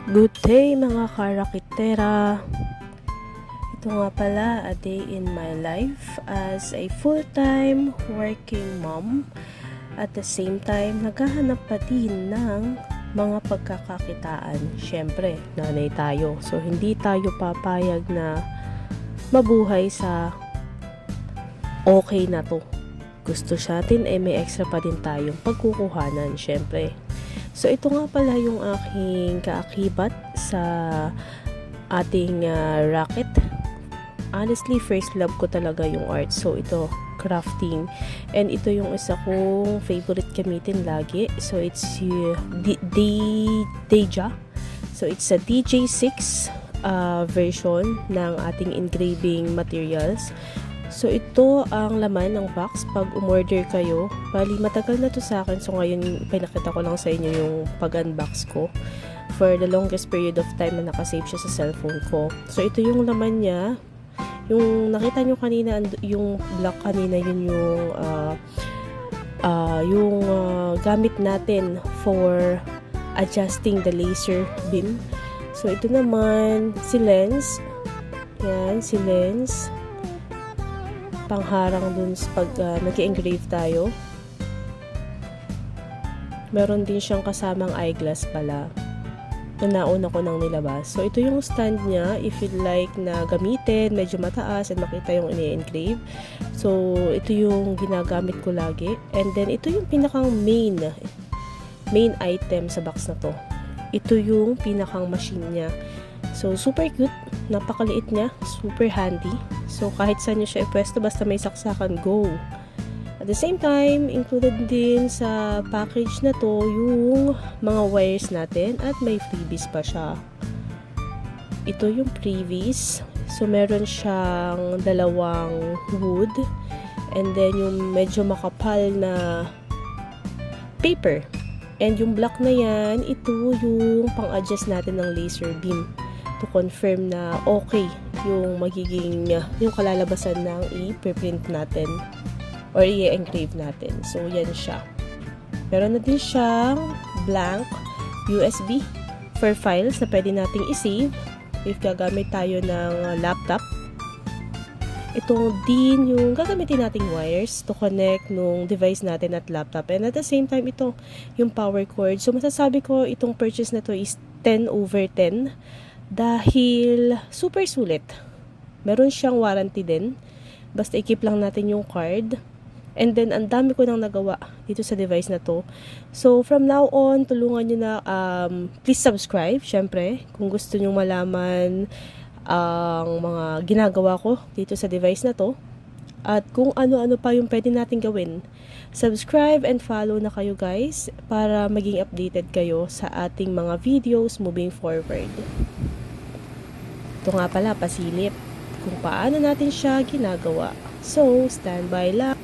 Good day mga karakitera! Ito nga pala a day in my life as a full-time working mom. At the same time, naghahanap pa din ng mga pagkakakitaan. Siyempre, nanay tayo. So, hindi tayo papayag na mabuhay sa okay na to. Gusto sa atin may extra pa din tayong pagkukuhanan, siyempre. So, ito nga pala yung aking kaakibat sa ating racket. Honestly, first love ko talaga yung art. So, ito, crafting. And ito yung isa kong favorite gamitin lagi. So, it's Deja. So, it's a DJ6 version ng ating engraving materials. So, ito ang laman ng box pag umorder kayo. Bali, matagal na to sa akin. So, ngayon, pinakita ko lang sa inyo yung pag-unbox ko. For the longest period of time na nakasave siya sa cellphone ko. So, ito yung laman niya. Yung nakita nyo kanina, yung black kanina, yun yung gamit natin for adjusting the laser beam. So, ito naman, si lens. Yan, si lens. Pangharang dun sa pag nag-engrave tayo. Meron din siyang kasamang eyeglass pala na nauna ko nang nilabas. So, ito yung stand niya. If you'd like na gamitin, medyo mataas at makita yung ini-engrave. So, ito yung ginagamit ko lagi. And then, ito yung pinakang main item sa box na to. Ito yung pinakang machine niya. So, super cute. Napakaliit niya. Super handy. So, kahit saan nyo siya ipwesto, basta may saksakan, go! At the same time, included din sa package na to yung mga wires natin at may freebies pa siya. Ito yung freebies. So, meron siyang dalawang wood and then yung medyo makapal na paper. And yung black na yan, ito yung pang-adjust natin ng laser beam to confirm na okay yung magiging yung kalalabasan ng i-print natin or i-engrave natin. So, yan siya. Meron na din siyang blank USB for files na pwede nating i-save if gagamit tayo ng laptop. Ito din yung gagamitin nating wires to connect nung device natin at laptop. And at the same time, ito yung power cord. So, masasabi ko itong purchase na to is 10/10 dahil super sulit. Meron siyang warranty din. Basta i-keep lang natin yung card. And then, ang dami ko nang nagawa dito sa device na to. So, from now on, tulungan nyo na, please subscribe, syempre, kung gusto nyo malaman ang mga ginagawa ko dito sa device na to. At kung ano-ano pa yung pwede natin gawin. Subscribe and follow na kayo guys para maging updated kayo sa ating mga videos moving forward. Ito nga pala, pasilip kung paano natin siya ginagawa. So, stand by lang.